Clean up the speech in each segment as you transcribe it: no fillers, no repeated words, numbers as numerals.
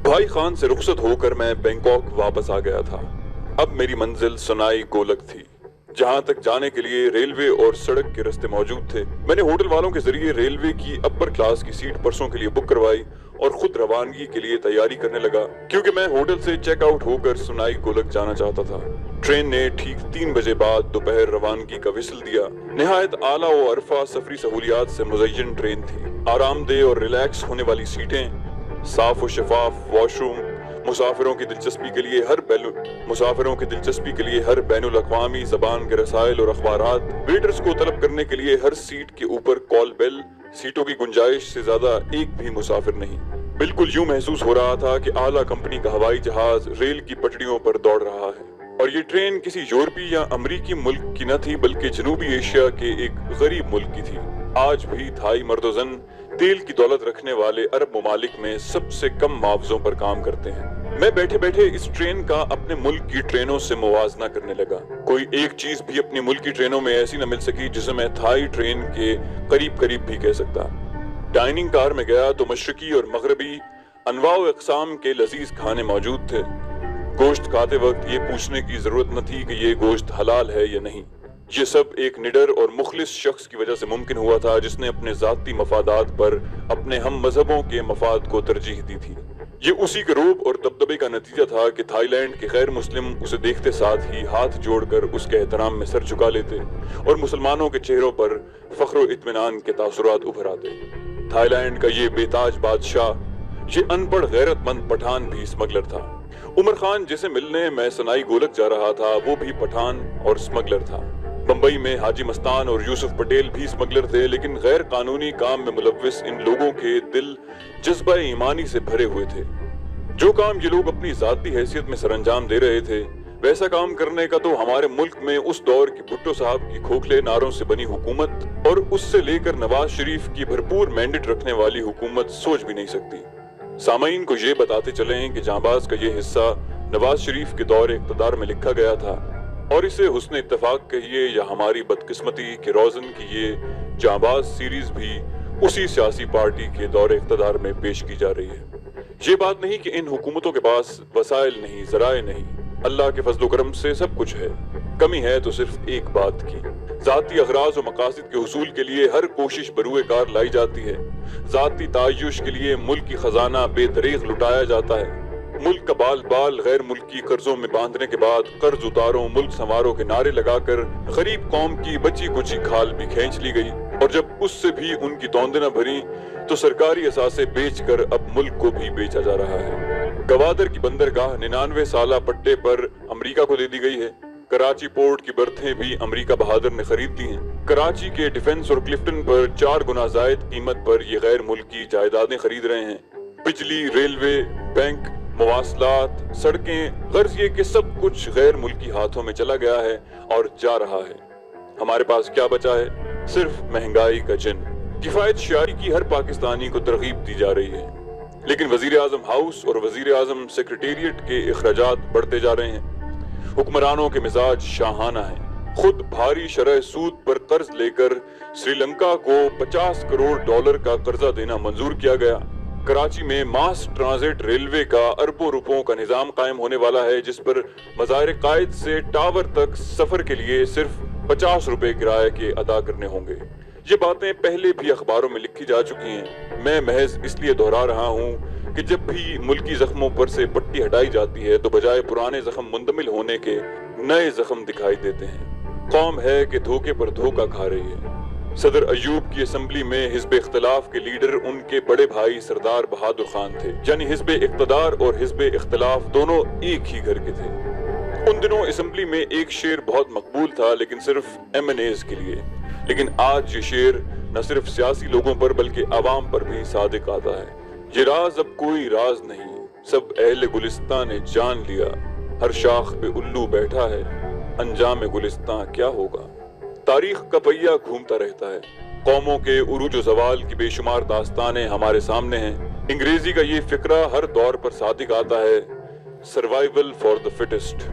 भाई खान से रुखसत होकर मैं बैंकॉक वापस आ गया था। अब मेरी मंजिल सुनाई गोलक थी, जहां तक जाने के लिए रेलवे और सड़क के रास्ते मौजूद थे। मैंने होटल वालों के जरिए रेलवे की अपर क्लास की सीट परसों के लिए बुक करवाई और खुद रवानगी के लिए तैयारी करने लगा, क्योंकि मैं होटल से चेकआउट होकर सुनाई गोलक जाना चाहता था। ट्रेन ने ठीक 3 बजे बाद दोपहर रवानगी का विसल दिया। निहायत आला और अरफा सफरी सहूलियात से मुज़य्यन ट्रेन थी। आरामदेह और रिलैक्स होने वाली सीटें, साफ और शफाफ वॉशरूम, मुसाफिरों की दिलचस्पी के लिए हर बैनुल अक़वामी ज़बान के रसायल और अखबारात, वेटर्स को तलब करने के लिए हर सीट के ऊपर कॉल बेल, सीटों की गुंजाइश से ज्यादा एक भी मुसाफिर नहीं। बिल्कुल यूं महसूस हो रहा था कि आला कंपनी का हवाई जहाज रेल की पटरियों पर दौड़ रहा है। और ये ट्रेन किसी यूरोपीय या अमरीकी मुल्क की न थी, बल्कि जनूबी एशिया के एक गरीब मुल्क की थी। आज भी थाई मर्दोजन तेल की दौलत रखने वाले अरब ममालिक में सबसे कम मुआवजों पर काम करते हैं। मैं बैठे बैठे इस ट्रेन का अपने मुल्क की ट्रेनों से मुवाजना करने लगा। कोई एक चीज भी अपनी मुल्क की ट्रेनों में ऐसी न मिल सकी जिसे मैं थाई ट्रेन के करीब करीब भी कह सकता। डाइनिंग कार में गया तो मशरकी और मगरबी अनवाओ अक़साम के लजीज खाने मौजूद थे। गोश्त खाते वक्त ये पूछने की जरूरत न थी कि ये गोश्त हलाल है या नहीं। ये सब एक निडर और मुखलिस शख्स की वजह से मुमकिन हुआ था, जिसने अपने जाती मफादात पर अपने हम मजहबों के मफाद को तरजीह दी थी। ये उसी के रूप और दबदबे का नतीजा था कि थाईलैंड के गैर मुस्लिम उसे देखते साथ ही हाथ जोड़कर उसके एहतराम में सर झुका लेते और मुसलमानों के चेहरों पर फख्र और इत्मीनान के तासुरात उभर आते। थाईलैंड का ये बेताज बादशाह, ये अनपढ़ गैरतमंद पठान भी स्मगलर था। उमर खान जिसे मिलने मैं सनाई गोलक जा रहा था, वो भी पठान और स्मगलर था। बंबई में हाजी मस्तान और यूसुफ पटेल भी स्मगलर थे, लेकिन गैर कानूनी काम में मुलव्विस इन लोगों के दिल जज्बा ईमानी से भरे हुए थे। जो काम ये लोग अपनी जाती हैसियत में सरअंजाम दे रहे थे, वैसा काम करने का तो हमारे मुल्क में उस दौर की भुट्टो साहब की खोखले नारों से बनी हुकूमत और उससे लेकर नवाज शरीफ की भरपूर मैंडेट रखने वाली हुकूमत सोच भी नहीं सकती। सामईन को ये बताते चलें कि जांबाज का ये हिस्सा नवाज शरीफ के दौर इक़्तिदार में लिखा गया था, और इसे हुस्न इत्तेफाक कहिए या हमारी बदकिस्मती के रोज़न की ये जांबाज सीरीज भी उसी सियासी पार्टी के दौर इक़्तिदार में पेश की जा रही है। ये बात नहीं कि इन हुकूमतों के पास वसाइल नहीं, ज़राए नहीं, अल्लाह के फजल करम से सब कुछ है। कमी है तो सिर्फ एक बात की, जाती अगराज और मकासद के हुसूल के लिए हर कोशिश बरूए कार लाई जाती है। जाती तायुश के लिए मुल्क की खजाना बेदरीग लुटाया जाता है। मुल्क का बाल बाल गैर मुल्की कर्जों में बांधने के बाद कर्ज उतारो मुल्क संवारो के नारे लगाकर गरीब कौम की बची कुची खाल भी खींच ली गई, और जब उससे भी उनकी तौंदे न भरी तो सरकारी असासे बेचकर अब मुल्क को भी बेचा जा रहा है। गवादर की बंदरगाह 99 साला पट्टे पर अमेरिका को दे दी गई है। कराची पोर्ट की बर्थें भी अमेरिका बहादुर ने खरीद दी हैं। कराची के डिफेंस और क्लिफ्टन पर 4 गुना जायद कीमत पर ये गैर मुल्की जायदादें खरीद रहे हैं। बिजली, रेलवे, बैंक, मवासलात, सड़कें, गर्ज ये कि सब कुछ गैर मुल्की हाथों में चला गया है और जा रहा है। हमारे पास क्या बचा है? सिर्फ महंगाई का जिन। किफायत शारी की हर पाकिस्तानी को तरगीब दी जा रही है, लेकिन वजीर आजम हाउस और वजीर आजम सेक्रेटेरिएट के अखराजात बढ़ते जा रहे हैं। हुक्मरानों के मिजाज शाहाना है। खुद भारी शरह सूद पर कर्ज लेकर श्रीलंका को $50 करोड़ का कर्जा देना मंजूर किया गया। कराची में मास ट्रांजिट रेलवे का अरबों रुपयों का निजाम कायम होने वाला है, जिस पर मज़ार कायद से टावर तक सफर के लिए सिर्फ ₹50 किराए के अदा करने होंगे। ये बातें पहले भी अखबारों में लिखी जा चुकी हैं। मैं महज इसलिए दोहरा रहा हूँ कि जब भी मुल्की जख्मों पर से पट्टी हटाई जाती है तो बजाय पुराने जख्म मुंदमिल होने के नए जख्म दिखाई देते हैं। कौम है कि धोखे पर धोखा खा रही है। सदर अयूब की असेंबली में हिज़्ब इख्तिलाफ के लीडर उनके बड़े भाई सरदार बहादुर खान थे, यानी हिज़्ब इक़्तिदार और हिज़्ब इख्तिलाफ दोनों एक ही घर के थे। उन दिनों असेंबली में एक शेर बहुत मकबूल था, लेकिन सिर्फ MNAs के लिए। लेकिन आज ये शेर न सिर्फ सियासी लोगों पर बल्कि आवाम पर भी सादिक आता है। ये राज अब कोई राज नहीं, सब अहले गुलिस्तान ने जान लिया। हर शाख पे उल्लू बैठा है, अंजाम गुलिस्तान क्या होगा। तारीख का पहिया घूमता रहता है। कौमों के उरूज व ज़वाल की बेशुमार दास्तानें हमारे सामने हैं। अंग्रेजी का ये फिक्रा हर दौर पर सादिक आता है, सर्वाइवल फॉर द फिटेस्ट।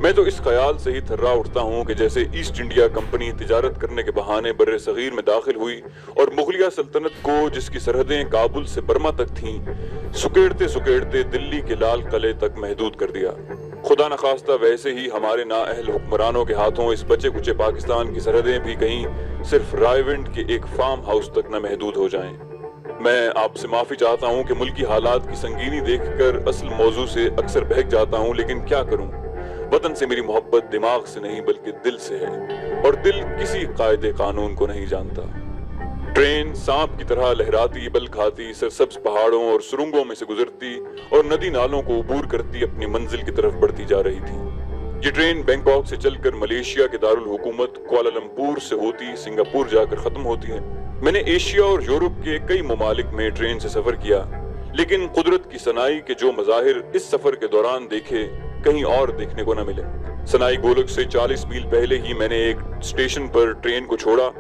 میں تو اس خیال سے ہی تھرا اٹھتا ہوں کہ جیسے ایسٹ انڈیا کمپنی تجارت کرنے کے بہانے بر صغیر میں داخل ہوئی اور مغلیہ سلطنت کو، جس کی سرحدیں کابل سے برما تک تھیں، سکیڑتے سکیڑتے دلی کے لال قلعے تک محدود کر دیا، خدا نخواستہ ویسے ہی ہمارے نااہل حکمرانوں کے ہاتھوں اس بچے کچے پاکستان کی سرحدیں بھی کہیں صرف رائے-ونڈ کے ایک فارم ہاؤس تک نہ محدود ہو جائیں۔ میں آپ سے معافی چاہتا ہوں کہ ملکی حالات کی سنگینی دیکھ کر اصل موضوع سے اکثر بہک جاتا ہوں، لیکن کیا کروں، وطن سے میری محبت دماغ سے نہیں بلکہ دل سے ہے، اور دل کسی قاعدے قانون کو نہیں جانتا۔ ٹرین سانپ کی طرح لہراتی بل کھاتی سرسبز پہاڑوں اور سرنگوں میں سے گزرتی اور ندی نالوں کو عبور کرتی اپنی منزل کی طرف بڑھتی جا رہی تھی۔ یہ ٹرین بینکاک سے چل کر ملیشیا کے دارالحکومت کوالالمپور سے ہوتی سنگاپور جا کر ختم ہوتی ہے۔ میں نے ایشیا اور یورپ کے کئی ممالک میں ٹرین سے سفر کیا، لیکن قدرت کی صنائی کے جو مظاہر اس سفر کے دوران دیکھے کہیں اور دیکھنے کو نہ ملے۔ سنائی گولک سے 40 میل پہلے ہی میں نے ایک اسٹیشن پر ٹرین کو چھوڑا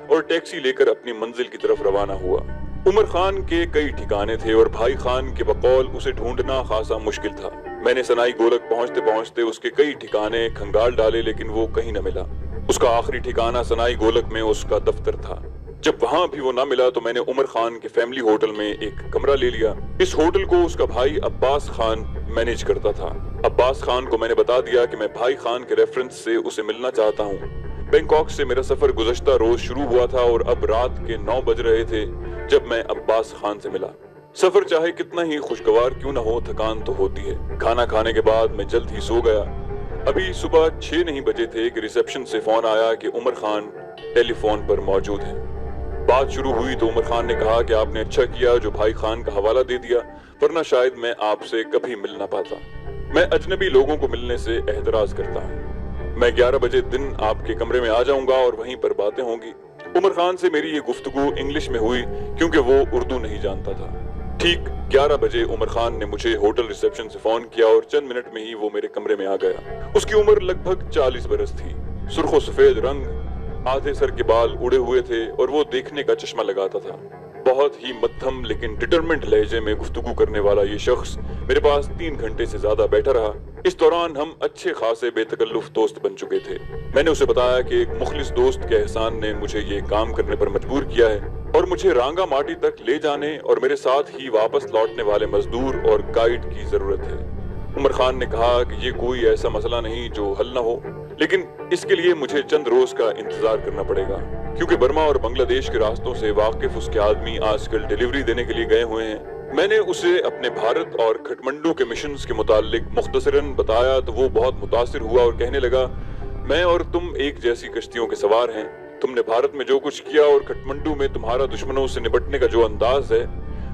اور ٹیکسی لے کر اپنی منزل کی طرف روانہ ہوا۔ عمر خان کے کئی ٹھکانے تھے اور بھائی خان کے بقول اسے ڈھونڈنا خاصا مشکل تھا۔ میں نے سنائی گولک پہنچتے پہنچتے اس کے کئی ٹھکانے کھنگال ڈالے، لیکن وہ کہیں نہ ملا۔ اس کا آخری ٹھکانہ سنائی گولک میں اس کا دفتر تھا۔ جب وہاں بھی وہ نہ ملا تو میں نے عمر خان کے فیملی ہوٹل میں ایک کمرہ لے لیا۔ اس ہوٹل کو اس کا بھائی عباس خان مینیج کرتا تھا۔ عباس خان کو میں نے بتا دیا کہ میں بھائی خان کے ریفرنس سے اسے ملنا چاہتا ہوں۔ بینکاک سے میرا سفر گزشتہ روز شروع ہوا تھا اور اب رات کے 9 بج رہے تھے جب میں عباس خان سے ملا۔ سفر چاہے کتنا ہی خوشگوار کیوں نہ ہو، تھکان تو ہوتی ہے۔ کھانا کھانے کے بعد میں جلد ہی سو گیا۔ ابھی صبح 6 نہیں بجے تھے کہ ریسیپشن سے فون آیا کہ عمر خان ٹیلی فون پر موجود ہیں۔ بات شروع ہوئی تو عمر خان نے کہا کہ آپ نے اچھا کیا جو بھائی خان کا حوالہ دے دیا، ورنہ شاید میں آپ سے کبھی مل نہ پاتا۔ میں اجنبی لوگوں کو ملنے سے احتراز کرتا ہوں۔ میں 11 بجے دن آپ کے کمرے میں آ جاؤں گا اور وہیں پر باتیں ہوں گی۔ عمر خان سے میری یہ گفتگو انگلش میں ہوئی کیونکہ وہ اردو نہیں جانتا تھا۔ ٹھیک 11 بجے عمر خان نے مجھے ہوٹل ریسیپشن سے فون کیا اور چند منٹ میں ہی وہ میرے کمرے میں آ گیا۔ اس کی عمر لگ بھگ 40 برس تھی، سرخ و سفید رنگ، آدھے سر کے بال اڑے ہوئے تھے اور وہ دیکھنے کا چشمہ لگاتا تھا۔ بہت ہی مدھم لیکن ڈٹرمنٹ لہجے میں گفتگو کرنے والا یہ شخص میرے پاس 3 گھنٹے سے زیادہ بیٹھا رہا۔ اس دوران ہم اچھے خاصے بے تکلف دوست بن چکے تھے۔ میں نے اسے بتایا کہ ایک مخلص دوست کے احسان نے مجھے یہ کام کرنے پر مجبور کیا ہے اور مجھے رانگا ماٹی تک لے جانے اور میرے ساتھ ہی واپس لوٹنے والے مزدور اور گائیڈ کی ضرورت ہے۔ عمر خان نے کہا کہ یہ کوئی ایسا مسئلہ نہیں جو حل نہ ہو، لیکن اس کے لیے مجھے چند روز کا انتظار کرنا پڑے گا، کیونکہ برما اور بنگلہ دیش کے راستوں سے واقف اس کے آدمی آج کل ڈیلیوری دینے کے لیے گئے ہوئے ہیں۔ میں نے اسے اپنے بھارت اور کھٹمنڈو کے مشنز کے متعلق مختصراً بتایا تو وہ بہت متاثر ہوا اور کہنے لگا، میں اور تم ایک جیسی کشتیوں کے سوار ہیں۔ تم نے بھارت میں جو کچھ کیا اور کھٹمنڈو میں تمہارا دشمنوں سے نپٹنے کا جو انداز ہے،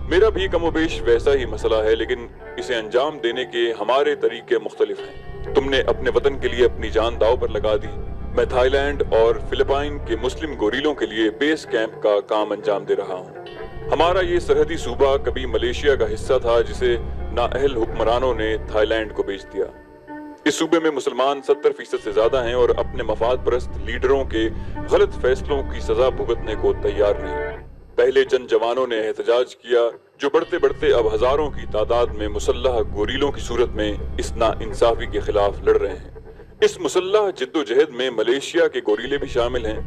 میرا بھی کم و بیش ویسا ہی مسئلہ ہے، لیکن اسے انجام دینے کے ہمارے طریقے مختلف ہیں۔ تم نے اپنے وطن کے لیے اپنی جان داؤ پر لگا دی، میں تھائی لینڈ اور فلپائن کے مسلم گوریلوں کے لیے بیس کیمپ کا کام انجام دے رہا ہوں۔ ہمارا یہ سرحدی صوبہ کبھی ملیشیا کا حصہ تھا جسے نااہل حکمرانوں نے تھائی لینڈ کو بیچ دیا۔ اس صوبے میں مسلمان 70% سے زیادہ ہیں اور اپنے مفاد پرست لیڈروں کے غلط فیصلوں کی سزا بھگتنے کو تیار نہیں۔ پہلے چند جوانوں نے احتجاج کیا جو بڑھتے بڑھتے اب ہزاروں کی تعداد میں مسلح گوریلوں کی صورت میں اس ناانصافی کے خلاف لڑ رہے ہیں۔ اس مسلح جدوجہد میں ملیشیا کے گوریلے بھی شامل ہیں۔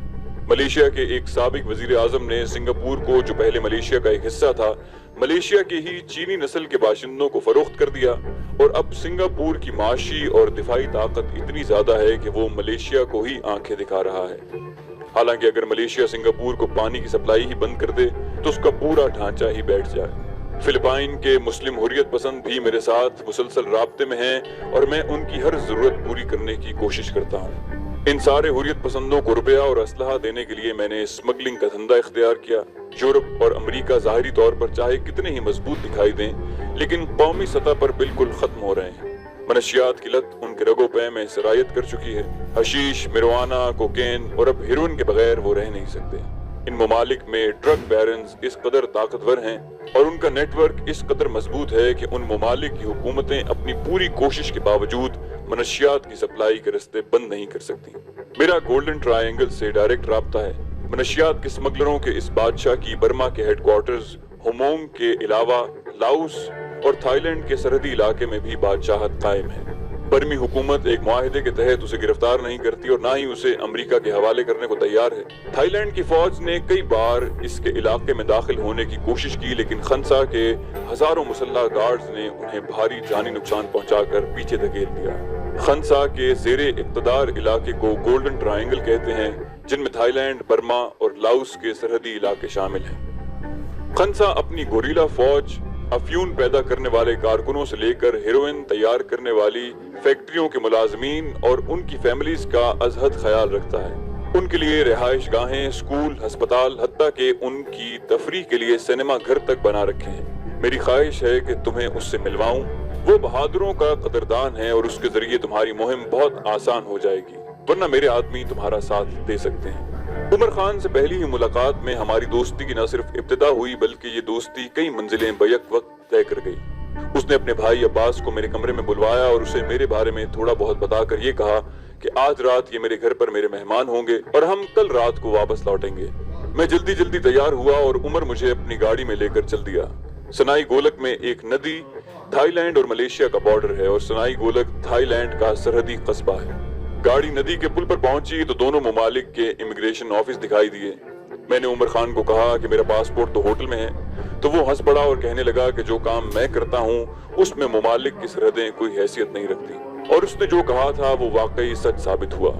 ملیشیا کے ایک سابق وزیر اعظم نے سنگاپور کو، جو پہلے ملیشیا کا ایک حصہ تھا، ملیشیا کے ہی چینی نسل کے باشندوں کو فروخت کر دیا، اور اب سنگاپور کی معاشی اور دفاعی طاقت اتنی زیادہ ہے کہ وہ ملیشیا کو ہی آنکھیں دکھا رہا ہے۔ حالانکہ اگر ملیشیا سنگاپور کو پانی کی سپلائی ہی بند کر دے تو اس کا پورا ڈھانچہ ہی بیٹھ جائے۔ فلپائن کے مسلم حریت پسند بھی میرے ساتھ مسلسل رابطے میں ہیں اور میں ان کی ہر ضرورت پوری کرنے کی کوشش کرتا ہوں۔ ان سارے حریت پسندوں کو روپیہ اور اسلحہ دینے کے لیے میں نے اسمگلنگ کا دھندا اختیار کیا۔ یورپ اور امریکہ ظاہری طور پر چاہے کتنے ہی مضبوط دکھائی دیں، لیکن قومی سطح پر بالکل ختم ہو رہے ہیں۔ منشیات کی لت ان کے رگوں پہ میں سرایت کر چکی ہے۔ حشیش، مروانہ، کوکین اور اب ہیروئن کے بغیر وہ رہ نہیں سکتے۔ ان ممالک میں ڈرگ بیرنز اس قدر طاقتور ہیں اور ان کا نیٹ ورک اس قدر مضبوط ہے کہ ان ممالک کی حکومتیں اپنی پوری کوشش کے باوجود منشیات کی سپلائی کے رستے بند نہیں کر سکتی۔ میرا گولڈن ٹرائی اینگل سے ڈائریکٹ رابطہ ہے۔ منشیات کے سمگلروں کے اس بادشاہ کی برما کے ہیڈ کوارٹرز ہومونگ کے علاوہ لاؤس اور تھائی لینڈ کے سرحدی علاقے میں بھی بادشاہت قائم ہے۔ बर्मी हुकूमत एक मुआहिदे के तहत उसे गिरफ्तार नहीं करती और ना ही उसे अमेरिका के हवाले करने को तैयार है। थाईलैंड की फौज ने कई बार इसके इलाके में दाखिल होने की कोशिश की, लेकिन खनसा के हजारों मुसल्लह गार्ड्स ने उन्हें भारी जानी नुकसान पहुंचाकर पीछे धकेल दिया। खनसा के ज़ेरे इक़्तिदार इलाके को गोल्डन ट्रायंगल कहते हैं, जिनमें थाईलैंड, बर्मा और लाओस के सरहदी इलाके शामिल हैं। खनसा अपनी गोरीला फौज, अफ्यून पैदा करने वाले कारकुनों से लेकर हेरोइन तैयार करने वाली फैक्ट्रियों के मुलाजमीन और उनकी फैमिलीज का अजहद ख्याल रखता है। उनके लिए रिहाइश गाहें, स्कूल, अस्पताल, हत्ता के उनकी तफरीह के लिए सिनेमा घर तक बना रखे हैं। मेरी ख्वाहिश है कि तुम्हें उससे मिलवाऊं। वो बहादुरों का कदरदान है और उसके जरिए तुम्हारी मुहिम बहुत आसान हो जाएगी, वरना मेरे आदमी तुम्हारा साथ दे सकते हैं। उमर खान से पहली ही मुलाकात में हमारी दोस्ती की न सिर्फ इब्तिदा हुई, बल्कि ये दोस्ती कई मंजिलें बैक वक्त तय कर गई। उसने अपने भाई अब्बास को मेरे कमरे में बुलवाया और उसे मेरे बारे में थोड़ा बहुत बताकर ये कहा कि आज रात ये मेरे घर पर मेरे मेहमान होंगे और हम कल रात को वापस लौटेंगे। मैं जल्दी जल्दी तैयार हुआ और उमर मुझे अपनी गाड़ी में लेकर चल दिया। सनाई गोलक में एक नदी थाईलैंड और मलेशिया का बॉर्डर है और सनाई गोलक थाईलैंड का सरहदी कस्बा है। गाड़ी नदी के पुल पर पहुंची तो दोनों ममालिक के इमिग्रेशन ऑफिस दिखाई दिए। मैंने उमर खान को कहा कि मेरा पासपोर्ट तो होटल में है, तो वो हंस पड़ा और कहने लगा कि जो काम मैं करता हूँ उसमें ममालिक की सरहदें कोई हैसियत नहीं रखती। और उसने जो कहा था वो वाकई सच साबित हुआ।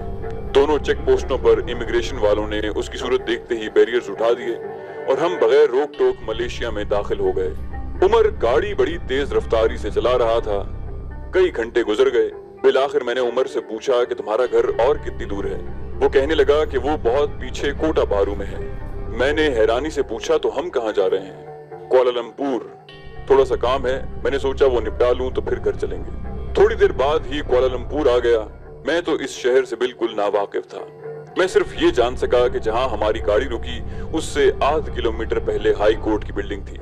दोनों चेक पोस्टों पर इमिग्रेशन वालों ने उसकी सूरत देखते ही बैरियर्स उठा दिए और हम बगैर रोक टोक मलेशिया में दाखिल हो गए। उमर गाड़ी बड़ी तेज रफ्तारी से चला रहा था। कई घंटे गुजर गए। बिलाखिर मैंने उमर से पूछा कि तुम्हारा घर और कितनी दूर है। वो कहने लगा कि वो बहुत पीछे कोटा बारू में है। मैंने हैरानी से पूछा तो हम कहाँ जा रहे हैं? कुआलालंपुर। थोड़ा सा काम है, मैंने सोचा वो निपटा लूं तो फिर घर चलेंगे। थोड़ी देर बाद ही कुआलालंपुर आ गया। मैं तो इस शहर से बिल्कुल नावाकिफ था। मैं सिर्फ ये जान सका कि जहां हमारी गाड़ी रुकी उससे आध किलोमीटर पहले हाई कोर्ट की बिल्डिंग थी।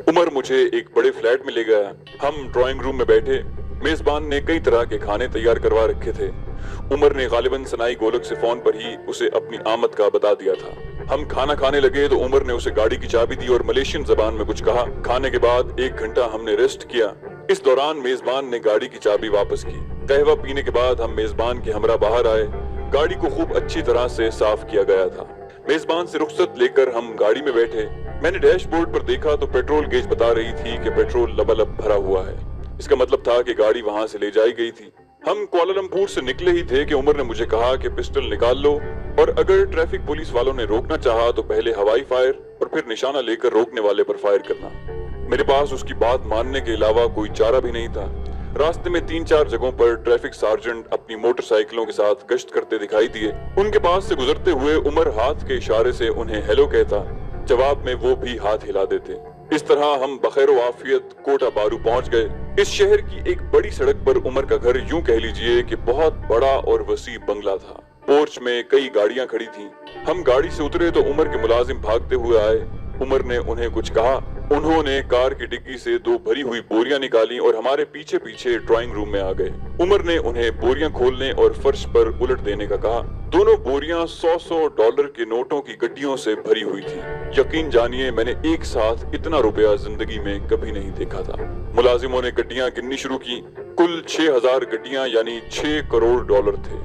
उमर मुझे एक बड़े फ्लैट में ले गया। हम ड्राइंग रूम में बैठे। मेजबान ने कई तरह के खाने तैयार करवा रखे थे। उमर ने गालिबन सनाई गोलक से फोन पर ही उसे अपनी आमद का बता दिया था। हम खाना खाने लगे तो उमर ने उसे गाड़ी की चाबी दी और मलेशियन जबान में कुछ कहा। खाने के बाद 1 घंटा हमने रेस्ट किया। इस दौरान मेजबान ने गाड़ी की चाबी वापस की। कहवा पीने के बाद हम मेजबान के हमरा बाहर आए। गाड़ी को खूब अच्छी तरह से साफ किया गया था। मेजबान से रुखसत लेकर हम गाड़ी में बैठे। मैंने डैशबोर्ड पर देखा तो पेट्रोल गेज बता रही थी कि पेट्रोल लबालब भरा हुआ है। इसका मतलब था कि गाड़ी वहां से ले जाई गई थी। हम कुआलालंपुर से निकले ही थे कि उमर ने मुझे कहा कि पिस्टल निकाल लो और अगर ट्रैफिक पुलिस वालों ने रोकना चाहा तो पहले हवाई फायर और फिर निशाना लेकर रोकने वाले पर फायर करना। मेरे पास उसकी बात मानने के अलावा कोई चारा भी नहीं था। रास्ते में 3-4 जगहों पर ट्रैफिक सार्जेंट अपनी मोटरसाइकिलों के साथ गश्त करते दिखाई दिए। उनके पास से गुजरते हुए उमर हाथ के इशारे से उन्हें हेलो कहता, जवाब में वो भी हाथ हिला देते। इस तरह हम बखैर आफियत कोटा बारू पहुंच गए। इस शहर की एक बड़ी सड़क पर उमर का घर यूं कह लीजिए कि बहुत बड़ा और वसी बंगला था। पोर्च में कई गाड़ियां खड़ी थीं। हम गाड़ी से उतरे तो उमर के मुलाजिम भागते हुए आए। उमर ने उन्हें कुछ कहा। उन्होंने कार की डिग्गी से 2 भरी हुई बोरियां निकाली और हमारे पीछे पीछे ड्राइंग रूम में आ गए। उमर ने उन्हें बोरियां खोलने और फर्श पर उलट देने का कहा। दोनों बोरियां $100 के नोटों की गड्डियों से भरी हुई थी। यकीन जानिए मैंने एक साथ इतना रुपया जिंदगी में कभी नहीं देखा था। मुलाजिमों ने गड्डियां गिननी शुरू की। कुल 6000 गड्डियां यानी $6 करोड़ थे।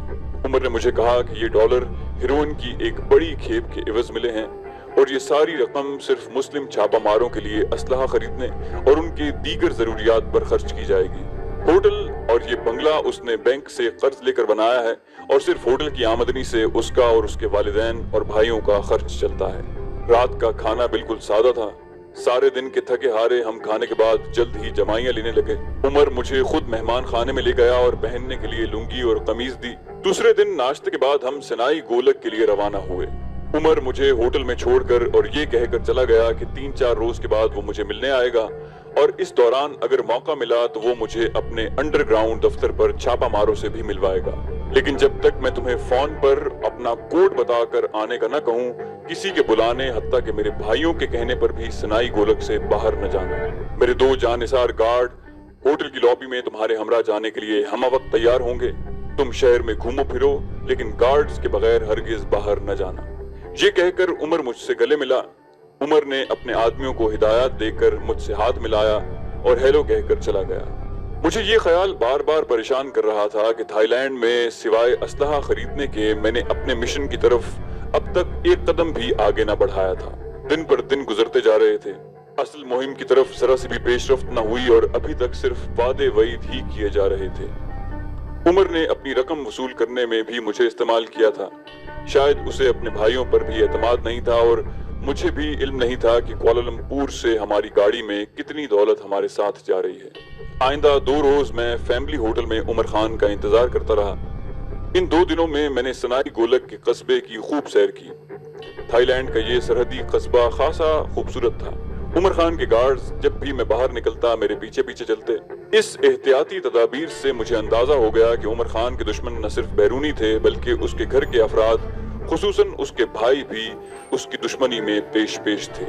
उमर ने मुझे कहा कि ये डॉलर हेरोइन की एक बड़ी खेप के एवज मिले हैं और ये सारी रकम सिर्फ मुस्लिम छापामारों के लिए असलहा खरीदने और उनके दीगर जरूरियात पर खर्च की जाएगी। होटल और ये बंगला उसने बैंक से कर्ज लेकर बनाया है और सिर्फ होटल की आमदनी से उसका और उसके वालिदैन और भाइयों का खर्च चलता है। रात का खाना बिल्कुल सादा था। सारे दिन के थके हारे हम खाने के बाद जल्द ही जमाइयां लेने लगे। उमर मुझे खुद मेहमान खाने में ले गया और पहनने के लिए लुंगी और कमीज दी। दूसरे दिन नाश्ते के बाद हम सनाई गोलक के लिए रवाना हुए। उमर मुझे होटल में छोड़कर और ये कहकर चला गया कि 3-4 रोज के बाद वो मुझे मिलने आएगा और इस दौरान अगर मौका मिला तो वो मुझे अपने अंडरग्राउंड दफ्तर पर छापा मारों से भी मिलवाएगा। लेकिन जब तक मैं तुम्हें फोन पर अपना कोड बताकर आने का न कहूँ, किसी के बुलाने हत्ता कि मेरे भाइयों के कहने पर भी सनाई गोलक से बाहर न जाना। मेरे 2 जानिसार गार्ड होटल की लॉबी में तुम्हारे हमरा जाने के लिए हम वक्त तैयार होंगे। तुम शहर में घूमो फिरो लेकिन गार्ड्स के बगैर हरगिज बाहर न जाना। ये कहकर उमर मुझसे गले मिला। उमर ने अपने आदमियों को हिदायत देकर मुझसे हाथ मिलाया और हेलो कहकर चला गया। مجھے یہ خیال بار بار پریشان کر رہا تھا کہ تھائی لینڈ میں سوائے اسلحہ خریدنے کے میں نے اپنے مشن کی طرف اب تک ایک قدم بھی آگے نہ بڑھایا تھا۔ دن پر دن گزرتے جا رہے تھے، اصل مہم کی طرف ذرا سی بھی پیش رفت نہ ہوئی اور ابھی تک صرف وعدے وعید ہی کیے جا رہے تھے۔ عمر نے اپنی رقم وصول کرنے میں بھی مجھے استعمال کیا تھا۔ شاید اسے اپنے بھائیوں پر بھی اعتماد نہیں تھا اور مجھے بھی علم نہیں تھا کہ کوالالمپور سے ہماری گاڑی میں کتنی دولت ہمارے ساتھ جا رہی ہے۔ آئندہ 2 روز میں فیملی ہوٹل میں عمر خان کا انتظار کرتا رہا۔ ان 2 دنوں میں میں نے سنائی گولک کے قصبے کی خوب سیر کی۔ تھائی لینڈ کا یہ سرحدی قصبہ خاصا خوبصورت تھا۔ عمر خان کے گارڈز جب بھی میں باہر نکلتا میرے پیچھے پیچھے چلتے۔ اس احتیاطی تدابیر سے مجھے اندازہ ہو گیا کہ عمر خان کے دشمن نہ صرف بیرونی تھے بلکہ اس کے گھر کے افراد، خصوصاً اس کے بھائی بھی اس کی دشمنی میں پیش تھے۔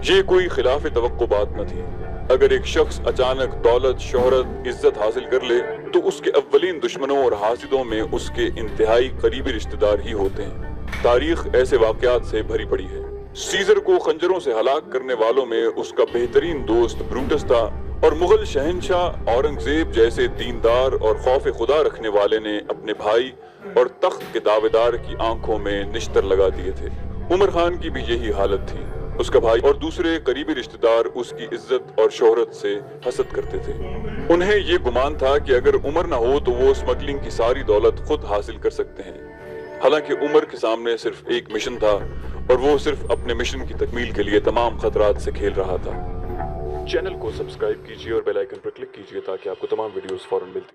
یہ کوئی خلاف توقع بات نہ تھی۔ اگر ایک شخص اچانک دولت، شہرت، عزت حاصل کر لے تو اس کے اولین دشمنوں اور حاسدوں میں اس کے انتہائی قریبی رشتہ دار ہی ہوتے ہیں۔ تاریخ ایسے واقعات سے بھری پڑی ہے۔ سیزر کو خنجروں سے ہلاک کرنے والوں میں اس کا بہترین دوست بروٹس تھا، اور مغل شہنشاہ اورنگزیب جیسے دیندار اور خوف خدا رکھنے والے نے اپنے بھائی اور تخت کے دعویدار کی آنکھوں میں نشتر لگا دیے تھے۔ عمر خان کی بھی یہی حالت تھی۔ اس کا بھائی اور دوسرے قریبی رشتہ دار اس کی عزت اور شہرت سے حسد کرتے تھے۔ انہیں یہ گمان تھا کہ اگر عمر نہ ہو تو وہ اسمگلنگ کی ساری دولت خود حاصل کر سکتے ہیں، حالانکہ عمر کے سامنے صرف ایک مشن تھا اور وہ صرف اپنے مشن کی تکمیل کے لیے تمام خطرات سے کھیل رہا تھا۔ چینل کو سبسکرائب کیجیے اور بیل آئیکن پر کلک کیجیے تاکہ آپ کو تمام ویڈیوز فوراً ملتی